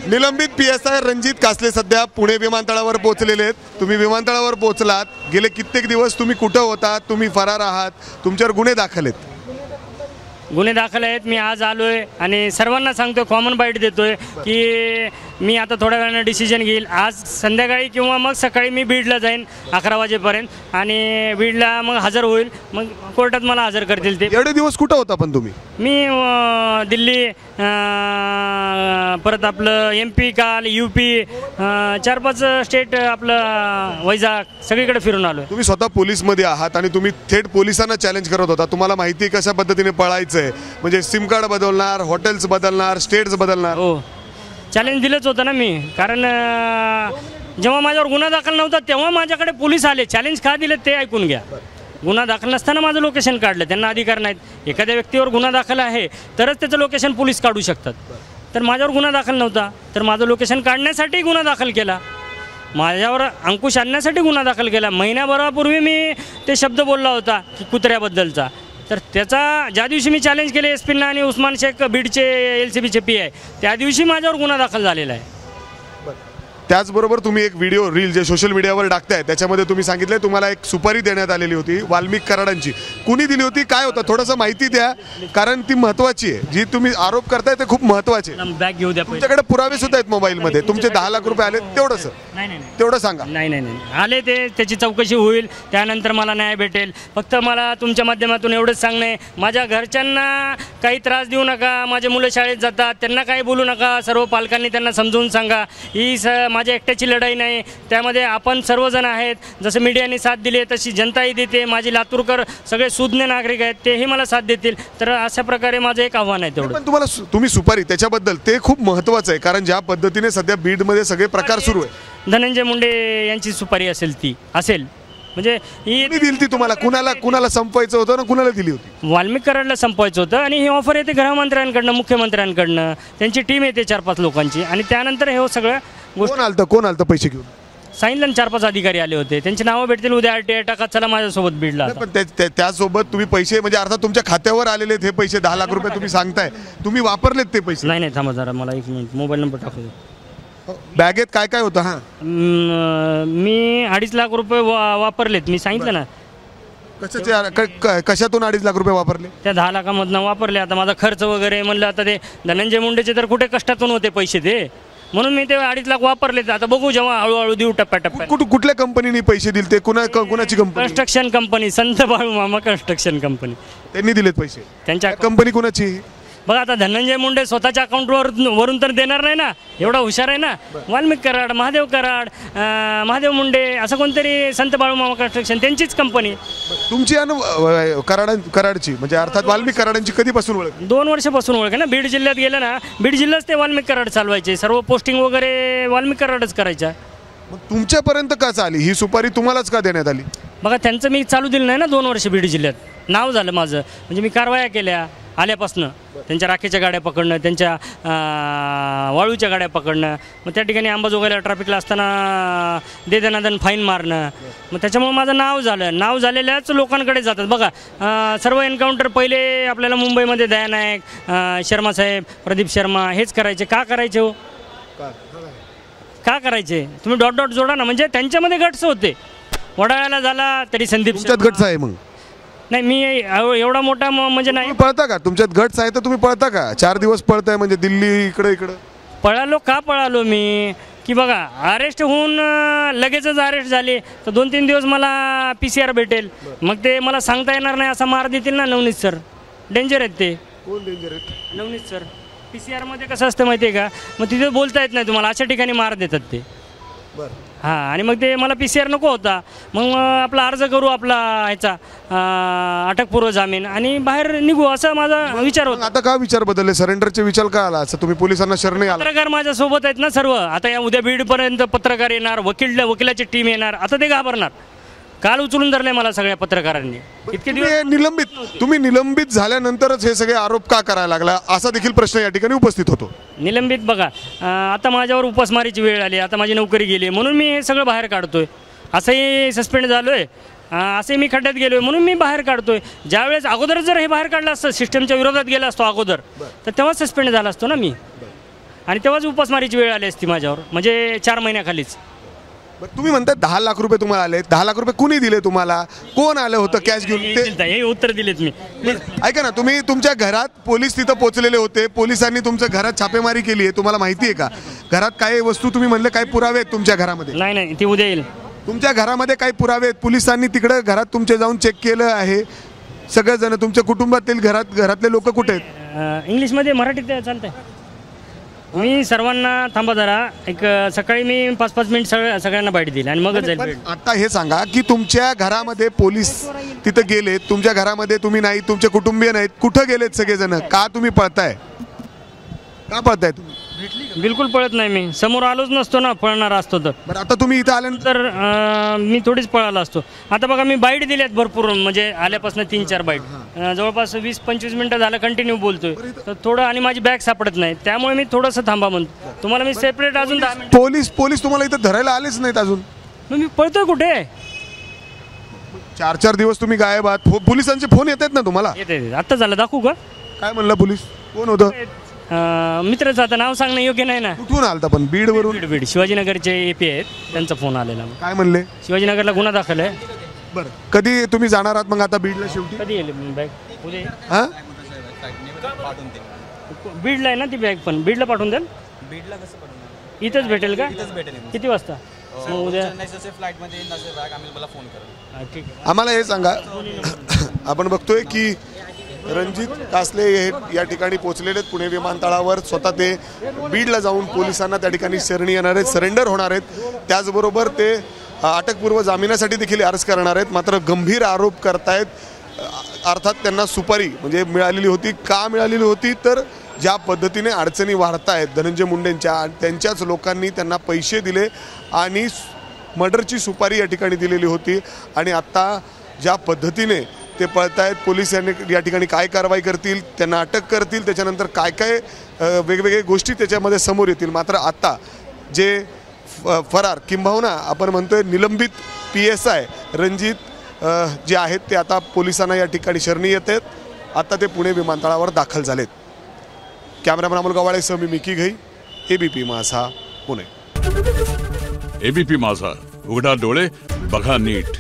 निलंबित PSI रणजित कासले सध्या पुणे विमानतळावर पोहोचलेले आहेत। तुम्ही विमानतळावर पोहोचलात, गेले कित्येक दिवस तुम्ही कुठे होता, तुम्ही फरार आहात, तुमच्यावर गुन्हे दाखल आहेत? गुन्हे दाखल आहेत। मी आज आलोय आणि सर्वांना सांगतोय, कॉमन बाईट देतोय की मी आता थोड्या वेळानं डिसिजन घेईल। आज संध्याकाळी किंवा मग सकाळी मी बीडला जाईन 11 वाजेपर्यंत आणि बीडला मग हजर होईल, मग कोर्टात मला हजर करतील ते। एवढे दिवस कुठे होता पण तुम्ही? मी दिल्ली, परत आपलं MP, काल UP, 4-5 स्टेट, आपलं वैजाग, सगळीकडे फिरून आलो। तुम्ही स्वतः पोलीसमध्ये आहात आणि तुम्ही थेट पोलिसांना चॅलेंज करत होता। तुम्हाला माहिती कशा पद्धतीने पळायचं आहे, म्हणजे सिम कार्ड बदलणार, हॉटेल्स बदलणार, स्टेट्स बदलणार? हो, चॅलेंज दिलंच होतं ना मी, कारण जेव्हा माझ्यावर गुन्हा दाखल नव्हता तेव्हा माझ्याकडे पोलीस आले। चॅलेंज का दिले ते ऐकून घ्या। गुन्हा दाखल नसताना माझं लोकेशन काढलं, त्यांना अधिकार नाहीत। एखाद्या व्यक्तीवर गुन्हा दाखल आहे तरच त्याचं लोकेशन पोलीस काढू शकतात। तर माझ्यावर गुन्हा दाखल नव्हता, तर माझं लोकेशन काढण्यासाठी गुन्हा दाखल केला, माझ्यावर अंकुश आणण्यासाठी गुन्हा दाखल केला। महिन्याभरापूर्वी मी ते शब्द बोलला होता की कुत्र्याबद्दलचा, तर त्याचा ज्या दिवशी मी चॅलेंज केले SP-ना आणि उस्मान शेख बीडचे LCBचे PI, त्या दिवशी माझ्यावर गुन्हा दाखल झालेला आहे। त्याचबरोबर तुम्ही एक व्हिडिओ रील जे सोशल मीडियावर टाकताय त्याच्यामध्ये तुम्ही सांगितलंय तुम्हाला एक सुपारी देण्यात आलेली होती वाल्मिक कराडांची। कुणी दिली होती, काय होतं, थोडंसं माहिती द्या, कारण ती महत्त्वाची आहे। जी तुम्ही आरोप करताय ते खूप महत्त्वाचे आहे। बॅग घेऊ द्या, तुमच्याकडे पुरावे सुद्धा आहेत मोबाईलमध्ये, तुमचे 10 लाख रुपये आले, तेवढंच तेवढं सांगा। नाही आले ते, त्याची चौकशी होईल, त्यानंतर मला न्याय भेटेल। फक्त मला तुमच्या माध्यमातून एवढंच सांगणं आहे, माझ्या घरच्यांना काही त्रास देऊ नका। माझे मुलं शाळेत जातात, त्यांना काही बोलू नका। सर्व पालकांनी त्यांना समजून सांगा, ही माझ्या एकट्याची लढाई नाही, त्यामध्ये आपण सर्वजण आहेत। जसं मीडियाने साथ दिली तशी जनताही देते, माझी लातूरकर सगळे सुज्ञ नागरिक आहेत, तेही मला साथ देतील। तर अशा प्रकारे माझं एक आव्हान आहे तेवढं। पण तुम्ही सुपारी त्याच्याबद्दल ते खूप महत्त्वाचं आहे, कारण ज्या पद्धतीने सध्या बीडमध्ये सगळे प्रकार सुरू आहे, धनंजय मुंडे यांची सुपारी असेल म्हणजे ही दिली ती तुम्हाला? कुणाला संपवायचं होतं ना, कुणाला दिली होती? वाल्मिक कराडला संपवायचं होतं आणि ही ऑफर येते गृहमंत्र्यांकडनं, मुख्यमंत्र्यांकडनं, त्यांची टीम येते 4-5 लोकांची आणि त्यानंतर हे सगळं कोण आलतं पैसे घेऊन? सांगितलं 4-5 अधिकारी आले होते, त्यांची नावं भेटतील उद्या। RTI टाका, चला माझ्यासोबत बीडला। पण त्यासोबत तुम्ही पैसे, म्हणजे अर्थात तुमच्या खात्यावर आलेले हे पैसे 10 लाख रुपये तुम्ही सांगताय, तुम्ही वापरलेत ते पैसे? नाही थांबा जरा, मला 1 मिनिट मोबाईल नंबर टाकू दे। बॅगेत काय काय होतं? हां, मी 2.5 लाख रुपये वापरलेत, मी सांगितलं ना। कशातून 2.5 लाख रुपये वापरले? त्या 10 लाखामधनं वापरले। आता माझा खर्च वगैरे म्हणलं, आता ते धनंजय मुंडेचे तर कुठे कष्टातून होते पैसे ते, म्हणून मी ते 2.5 लाख वापरलेत। आता बघू, जेव्हा हळूहळू देऊ टप्प्याटप्प्यात। कुठल्या कंपनीने पैसे दिले ते? कुणाची कंपनी? कन्स्ट्रक्शन कंपनी, संत बाळू मामा कन्स्ट्रक्शन कंपनी, त्यांनी दिलेत पैसे। त्यांच्या कंपनी कुणाची? बघा, आता धनंजय मुंडे स्वतःच्या अकाउंटवरून तर देणार नाही ना, एवढा हुशार आहे ना। वाल्मिक कराड, महादेव कराड, महादेव मुंडे, असं कोणतरी संत बाळू मामा कन्स्ट्रक्शन, त्यांचीच कंपनी। तुमची कराडची, म्हणजे अर्थात वाल्मिक कराडांची कधीपासून ओळख? 2 वर्षापासून ओळख आहे ना। बीड जिल्ह्यात गेलं ना, बीड जिल्ह्याच ते वाल्मिक कराड चालवायचे, सर्व पोस्टिंग वगैरे वाल्मिक कराडच करायच्या। मग तुमच्यापर्यंत का चाली ही सुपारी, तुम्हालाच का देण्यात आली? बघा, त्यांचं मी चालू दिलं नाही ना 2 वर्ष बीड जिल्ह्यात, नाव झालं माझं, म्हणजे मी कारवाया केल्या आल्यापासनं, त्यांच्या राखेच्या गाड्या पकडणं, त्यांच्या वाळूच्या गाड्या पकडणं, मग त्या ठिकाणी अंबाजोगाईला ट्रॅफिकला असताना दे फाईन मारणं, मग त्याच्यामुळे माझं नाव झालं। नाव झालेल्याच लोकांकडे जातात। बघा, सर्व एन्काउंटर पहिले आपल्याला मुंबईमध्ये दया नायक, शर्मा साहेब, प्रदीप शर्मा हेच करायचे। का करायचे हो? का करायचे? तुम्ही डॉट जोडा ना, म्हणजे त्यांच्यामध्ये गट्स होते। वडाळ्याला झाला तरी संदीप गट्स आहे मग? नाही, मी एवढा मोठा म्हणजे नाही। पळता का? तुमच्यात गट्स आहे तर तुम्ही पळता का? 4 दिवस पळताय म्हणजे दिल्ली इकडे पळालो का? पळालो मी की बघा, अरेस्ट होऊन लगेचच अरेस्ट झाले तर 2-3 दिवस मला PCR भेटेल, मग ते मला सांगता येणार नाही, असा मार देतील ना नवनीत सर। डेंजर आहेत ते। कोण डेंजर आहेत? नवनीत सर। PCR मध्ये कसं असतं माहिती आहे का, मग तिथे बोलता येत नाही तुम्हाला, अशा ठिकाणी मार देतात ते। हां, आणि मग ते मला PCR नको होता, मग आपला अर्ज करू आपला ह्याचा अटकपूर्व जामीन आणि बाहेर निघू, असा माझा विचार होता। आता का विचार बदलले? सरेंडरचे विचार का आला? असं तुम्ही पोलिसांना शरण आला? पत्रकार माझ्यासोबत आहेत ना सर्व। आता या उद्या बीडपर्यंत पत्रकार येणार, वकिलाची टीम येणार, आता ते घाबरणार। काल उचलून धरले मला सगळ्या पत्रकारांनी। इतके दिवस तुम्ही निलंबित झाल्यानंतरच हे सगळे आरोप का करायला लागला, असा देखील प्रश्न या ठिकाणी उपस्थित होतो। निलंबित बघा, आता माझ्यावर उपासमारीची वेळ आली, आता माझी नोकरी गेली, म्हणून मी हे सगळं बाहेर काढतोय। असंही सस्पेंड झालोय, असे मी खड्ड्यात गेलोय, म्हणून मी बाहेर काढतोय। ज्यावेळेस अगोदर जर हे बाहेर काढलं असतं, सिस्टमच्या विरोधात गेला असतो अगोदर, तर तेव्हा सस्पेंड झाला असतो ना मी। आणि तेव्हाच उपासमारीची वेळ आली असती माझ्यावर, म्हणजे 4 महिन्याखालीच. बरं, तुम्ही म्हणता 10 लाख रुपये तुम्हाला आले. 10 लाख रुपये कुणी दिले तुम्हाला? कोण आलं होतं कॅश घेऊन? ते हे उत्तर दिलेत मी. प्लीज ऐका ना, तुम्ही तुमच्या घरात पोलीस तिथं पोहोचलेले होते, पोलिसांनी तुमच्या घरात छापेमारी केली आहे, तुम्हाला माहिती आहे का? घरात काय वस्तू तुम्ही म्हणले काय पुरावे आहेत तुमच्या घरामध्ये? नाही, ती उद्या येईल. तुमच्या घरामध्ये काही पुरावे आहेत? पोलिसांनी तिकडे घरात तुमचे जाऊन चेक केलं आहे सगळेजण? तुमच्या कुटुंबातील घरातले लोक कुठे आहेत? इंग्लिशमध्ये मराठीत चालतंय. मी सर्वांना थांबा जरा, एक सकाळी मी 5-5 मिनिट सगळ्यांना बाईट दिली आणि मगच जाईल. पण आता हे सांगा की तुमच्या घरामध्ये पोलीस तिथं गेलेत, तुमच्या घरामध्ये तुम्ही नाही, तुमचे कुटुंबीय नाहीत, कुठं गेलेत सगळेजण? का तुम्ही पळताय? का पळताय तुम्ही? बिलकुल पळत नाही मी, समोर आलोच नसतो ना, पळणार असतो तर. बरं, आता तुम्ही इथं आल्यानंतर मी थोडीच पळाला असतो. आता बघा मी बाईट दिल्यात भरपूर, म्हणजे आल्यापासून 3-4 बाईट, जवळपास 20-25 मिनिटं झालं कंटिन्यू बोलतोय. तर थोडं, आणि माझी बॅग सापडत नाही, त्यामुळे मी थोडंसं थांबा म्हणतो. तुम्हाला मी सेपरेट अजून 10 मिनिट. पोलीस तुम्हाला इथं धरायला आलेच नाहीत अजून? मग मी पळतोय कुठे? 4 दिवस तुम्ही गायब आहात. पोलिसांचे फोन येत आहेत ना तुम्हाला? येते. आत्ता झालं, दाखवू का? काय म्हणलं पोलीस? कोण होतं? मित्रच. आता नाव सांगणं योग्य नाही ना. कुठून आलता पण? बीडवरून? बीड शिवाजीनगरचे AP आहेत, त्यांचा फोन आलेला. काय म्हणले? शिवाजीनगरला गुन्हा दाखल आहे. बरं, कधी तुम्ही जाणार आहात मग आता बीडला शेवटी? कधी येईल बॅग? उद्या येईल. हां, बीडला आहे ना ती बॅग, पण बीडला पाठवून द्याल? बीडला कसं पडणार? इथंच भेटेल का? इथंच भेटेल. किती वाजता? मग उद्या चेन्नईच्या फ्लाईटमध्ये येईल नसेल बॅग, आम्ही मला फोन करेल. ठीक आहे. आम्हाला हे सांगा, आपण बघतोय की रणजित कासले हे या ठिकाणी पोहोचलेले आहेत पुणे विमानतळावर. स्वतः ते बीडला जाऊन पोलिसांना त्या ठिकाणी शरणी येणार आहेत, सरेंडर होणार आहेत. त्याचबरोबर ते अटकपूर्व जामिनासाठी देखील अर्ज करणार आहेत. मात्र गंभीर आरोप करतायत. अर्थात त्यांना सुपारी म्हणजे मिळालेली होती. का मिळालेली होती? तर ज्या पद्धतीने अडचणी वाढतायत धनंजय मुंडेंच्या, त्यांच्याच लोकांनी त्यांना पैसे दिले आणि मर्डरची सुपारी या ठिकाणी दिलेली होती. आणि आत्ता ज्या पद्धतीने ते पळतायत, पोलीस या ठिकाणी काय कारवाई करतील, त्यांना अटक करतील, त्याच्यानंतर काय काय वेगवेगळ्या गोष्टी त्याच्यामध्ये समोर येतील. मात्र आता जे फरार किंबहुना आपण म्हणतोय निलंबित PSI रणजित जे आहेत ते आता पोलिसांना या ठिकाणी शरणी येत आहेत. आता ते पुणे विमानतळावर दाखल झालेत. कॅमेरामॅन अमोल गवाळेसह मी मिकी घई, ABP माझा, पुणे. ABP माझा, उघडा डोळे बघा नीट.